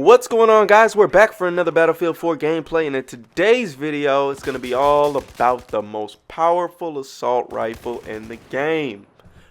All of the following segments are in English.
What's going on, guys? We're back for another Battlefield 4 gameplay, and in today's video it's going to be all about the most powerful assault rifle in the game.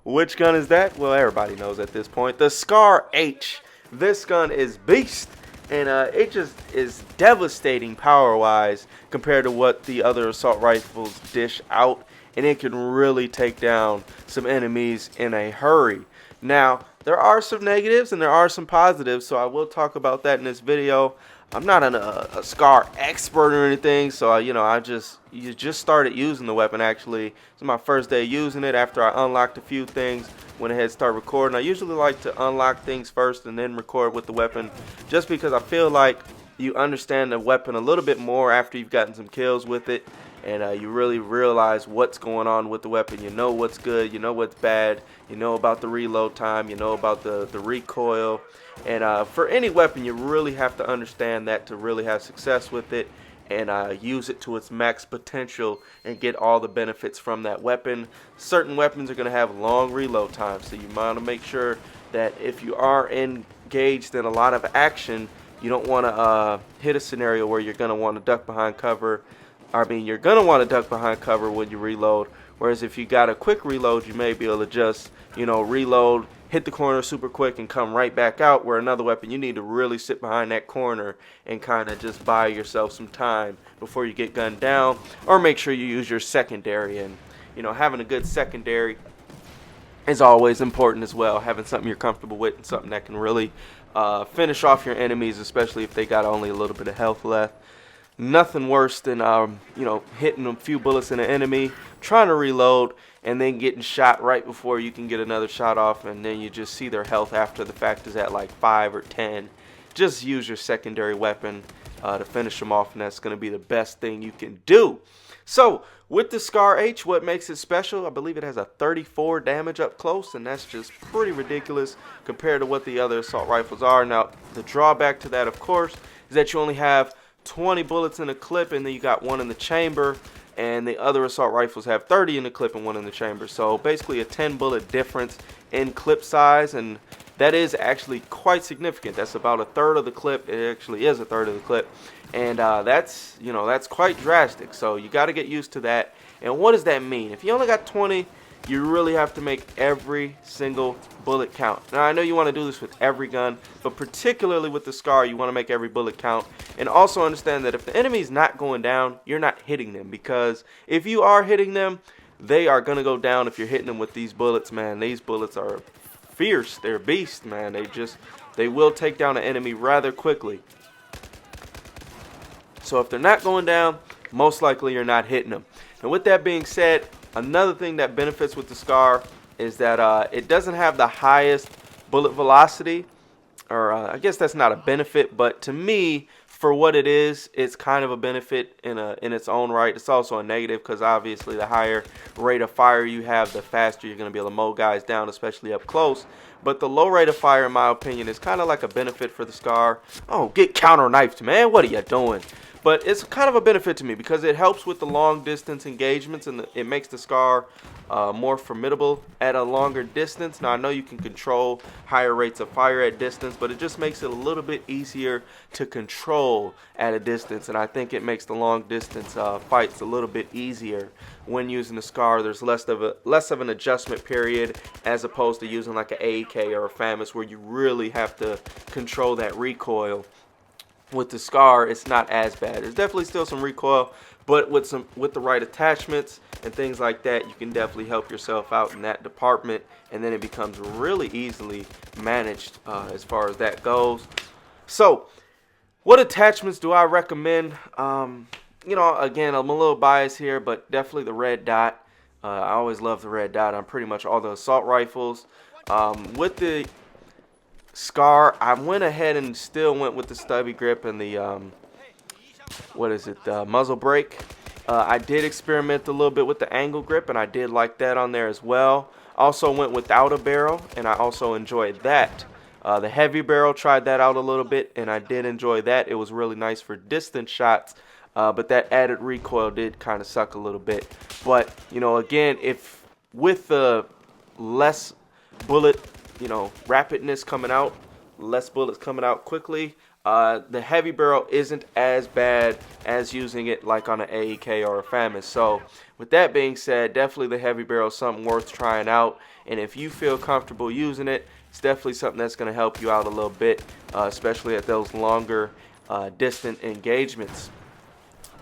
Which gun is that? Well, everybody knows at this point. The Scar H. This gun is beast, and it just is devastating power-wise compared to what the other assault rifles dish out, and it can really take down some enemies in a hurry. Now, there are some negatives and there are some positives, so I will talk about that in this video. I'm not a Scar expert or anything, so I just started using the weapon. Actually, it's my first day using it after I unlocked a few things. Went ahead and started recording. I usually like to unlock things first and then record with the weapon, just because I feel like you understand the weapon a little bit more after you've gotten some kills with it. And you really realize what's going on with the weapon. You know what's good, you know what's bad, you know about the reload time, you know about the recoil. And for any weapon, you really have to understand that to really have success with it and use it to its max potential and get all the benefits from that weapon. Certain weapons are going to have long reload time, so you want to make sure that if you are engaged in a lot of action, you don't want to hit a scenario where you're going to want to duck behind cover. You're going to want to duck behind cover when you reload, whereas if you got a quick reload, you may be able to just, reload, hit the corner super quick, and come right back out, where another weapon, you need to really sit behind that corner and kind of just buy yourself some time before you get gunned down, or make sure you use your secondary. And, having a good secondary is always important as well, having something you're comfortable with and something that can really finish off your enemies, especially if they got only a little bit of health left. Nothing worse than hitting a few bullets in an enemy, trying to reload, and then getting shot right before you can get another shot off, and then you just see their health after the fact is at like 5 or 10. Just use your secondary weapon to finish them off, and that's going to be the best thing you can do. So with the Scar H, what makes it special, I believe it has a 34 damage up close, and that's just pretty ridiculous compared to what the other assault rifles are. Now, the drawback to that, of course, is that you only have 20 bullets in a clip, and then you got one in the chamber, and the other assault rifles have 30 in the clip and one in the chamber. So basically a 10 bullet difference in clip size, and that is actually quite significant. That's about a third of the clip. It actually is a third of the clip, and that's quite drastic. So you got to get used to that. And what does that mean? If you only got 20, you really have to make every single bullet count. Now, I know you want to do this with every gun, but particularly with the Scar, you want to make every bullet count. And also understand that if the enemy's not going down, you're not hitting them, because if you are hitting them, they are going to go down if you're hitting them with these bullets, man. These bullets are fierce. They're beasts, man. They will take down an enemy rather quickly. So if they're not going down, most likely you're not hitting them. And with that being said, another thing that benefits with the Scar is that it doesn't have the highest bullet velocity, or I guess that's not a benefit, but to me, for what it is, it's kind of a benefit in its own right. It's also a negative, because obviously the higher rate of fire you have, the faster you're going to be able to mow guys down, especially up close. But the low rate of fire, in my opinion, is kind of like a benefit for the Scar. Oh, get counter-knifed, man. What are you doing? But it's kind of a benefit to me because it helps with the long distance engagements, and it makes the Scar more formidable at a longer distance. Now, I know you can control higher rates of fire at distance, but it just makes it a little bit easier to control at a distance, and I think it makes the long distance fights a little bit easier when using the Scar. There's less of an adjustment period as opposed to using like an AK or a FAMAS, where you really have to control that recoil. With the Scar, it's not as bad. There's definitely still some recoil, but with the right attachments and things like that, you can definitely help yourself out in that department, and then it becomes really easily managed as far as that goes. So what attachments do I recommend? Again, I'm a little biased here, but definitely the red dot. I always love the red dot on pretty much all the assault rifles. With the Scar, I went ahead and still went with the stubby grip and the the muzzle brake. I did experiment a little bit with the angle grip, and I did like that on there as well. Also went without a barrel, and I also enjoyed that. The heavy barrel, tried that out a little bit, and I did enjoy that. It was really nice for distance shots, but that added recoil did kind of suck a little bit. But again, if with the less bullet rapidness coming out, less bullets coming out quickly, the heavy barrel isn't as bad as using it like on an AEK or a FAMAS. So with that being said, definitely the heavy barrel is something worth trying out. And if you feel comfortable using it, it's definitely something that's going to help you out a little bit, especially at those longer distant engagements.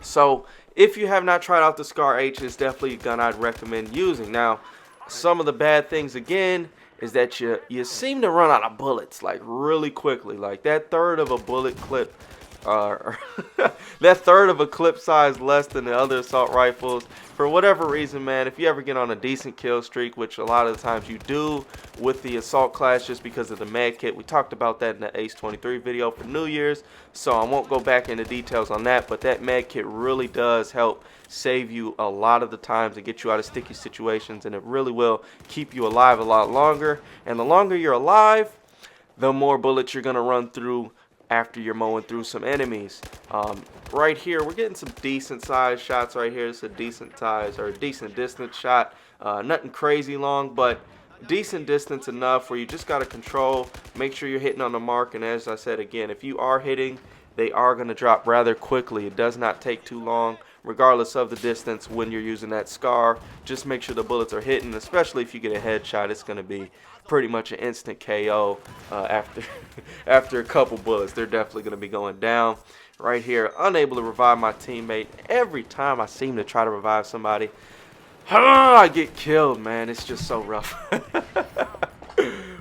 So if you have not tried out the Scar H, it's definitely a gun I'd recommend using. Now, some of the bad things again is that you seem to run out of bullets like really quickly. Like that third of a bullet clip, that third of a clip size less than the other assault rifles. For whatever reason, man, if you ever get on a decent kill streak, which a lot of the times you do with the assault class just because of the med kit, we talked about that in the Ace 23 video for New Year's, so I won't go back into details on that, but that med kit really does help save you a lot of the times and get you out of sticky situations, and it really will keep you alive a lot longer. And the longer you're alive, the more bullets you're going to run through after you're mowing through some enemies. Right here, we're getting some decent size shots right here. It's a decent size or a decent distance shot. Nothing crazy long, but decent distance enough where you just got to control, make sure you're hitting on the mark. And as I said again, if you are hitting, they are going to drop rather quickly. It does not take too long, regardless of the distance when you're using that Scar. Just make sure the bullets are hitting, especially if you get a headshot. It's going to be pretty much an instant KO after a couple bullets. They're definitely going to be going down. Right here, unable to revive my teammate. Every time I seem to try to revive somebody, I get killed, man. It's just so rough.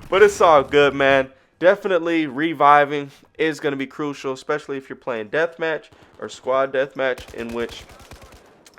But it's all good, man. Definitely reviving is going to be crucial, especially if you're playing deathmatch or squad deathmatch, in which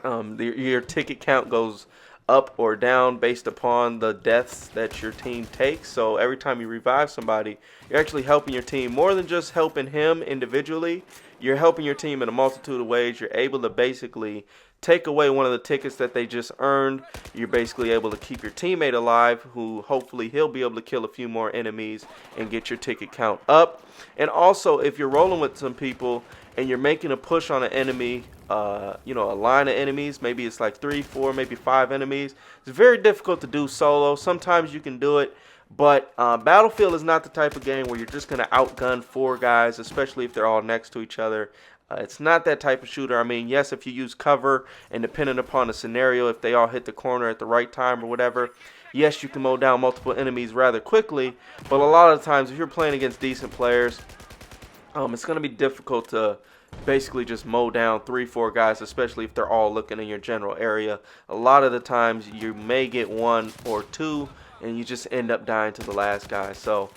your ticket count goes up or down based upon the deaths that your team takes. So every time you revive somebody, you're actually helping your team more than just helping him individually. You're helping your team in a multitude of ways. You're able to basically take away one of the tickets that they just earned. You're basically able to keep your teammate alive, who hopefully he'll be able to kill a few more enemies and get your ticket count up. And also, if you're rolling with some people and you're making a push on an enemy, a line of enemies, maybe it's like 3, 4, maybe 5 enemies, it's very difficult to do solo. Sometimes you can do it, but Battlefield is not the type of game where you're just going to outgun 4 guys, especially if they're all next to each other. It's not that type of shooter. I mean, yes, if you use cover and depending upon the scenario, if they all hit the corner at the right time or whatever, yes, you can mow down multiple enemies rather quickly. But a lot of the times, if you're playing against decent players, it's going to be difficult to basically just mow down 3, 4 guys, especially if they're all looking in your general area. A lot of the times, you may get 1 or 2, and you just end up dying to the last guy. So,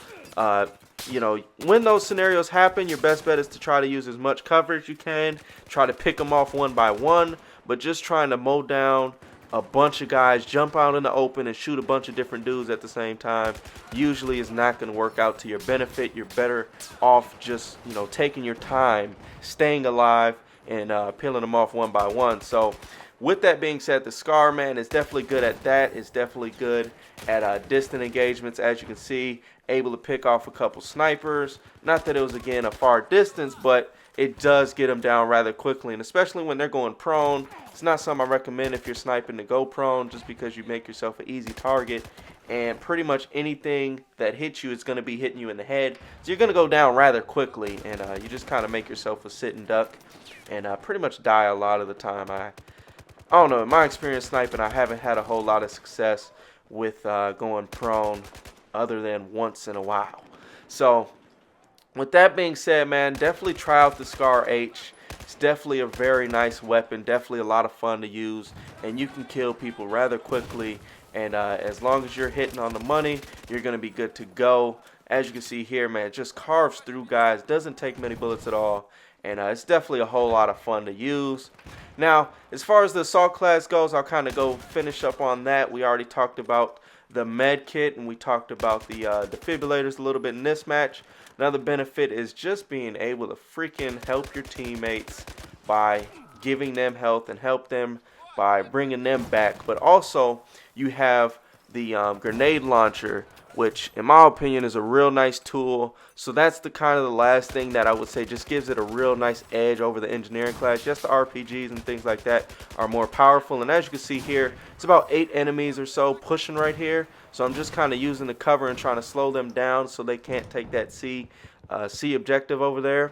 when those scenarios happen, your best bet is to try to use as much cover as you can. Try to pick them off one by one, but just trying to mow down a bunch of guys, jump out in the open and shoot a bunch of different dudes at the same time usually is not going to work out to your benefit. You're better off just, taking your time, staying alive, and peeling them off one by one. So with that being said, the Scar, man, is definitely good at that. It's definitely good at distant engagements, as you can see, able to pick off a couple snipers. Not that it was, again, a far distance, but it does get them down rather quickly, and especially when they're going prone. It's not something I recommend if you're sniping to go prone, just because you make yourself an easy target, and pretty much anything that hits you is going to be hitting you in the head, so you're going to go down rather quickly, and you just kind of make yourself a sitting duck and pretty much die a lot of the time. I don't know, in my experience sniping, I haven't had a whole lot of success with going prone other than once in a while. So with that being said, man, definitely try out the Scar H. It's definitely a very nice weapon, definitely a lot of fun to use, and you can kill people rather quickly. And as long as you're hitting on the money, you're going to be good to go. As you can see here, man, it just carves through guys, doesn't take many bullets at all, and it's definitely a whole lot of fun to use. Now, as far as the assault class goes, I'll kind of go finish up on that. We already talked about the med kit, and we talked about the defibrillators a little bit in this match. Another benefit is just being able to freaking help your teammates by giving them health and help them by bringing them back. But also, you have the grenade launcher, which in my opinion is a real nice tool. So that's the kind of the last thing that I would say just gives it a real nice edge over the engineering class. Just the RPGs and things like that are more powerful, and as you can see here, it's about 8 enemies or so pushing right here. So I'm just kind of using the cover and trying to slow them down so they can't take that C objective over there.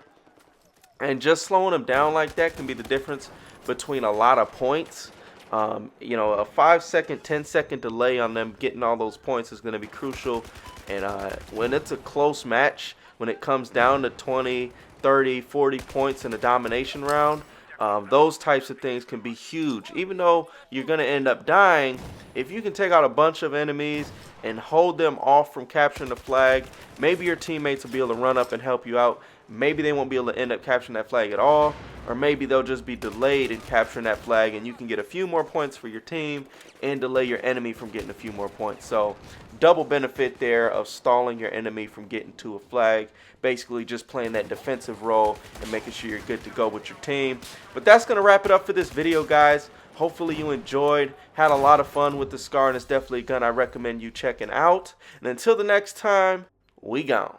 And just slowing them down like that can be the difference between a lot of points. You know, a 5-second, 10-second delay on them getting all those points is going to be crucial. And when it's a close match, when it comes down to 20, 30, 40 points in a domination round, those types of things can be huge. Even though you're going to end up dying, if you can take out a bunch of enemies and hold them off from capturing the flag, maybe your teammates will be able to run up and help you out. Maybe they won't be able to end up capturing that flag at all, or maybe they'll just be delayed in capturing that flag, and you can get a few more points for your team and delay your enemy from getting a few more points. So double benefit there of stalling your enemy from getting to a flag, basically just playing that defensive role and making sure you're good to go with your team. But that's going to wrap it up for this video, guys. Hopefully you enjoyed, had a lot of fun with the SCAR, and it's definitely a gun I recommend you checking out. And until the next time, we gone.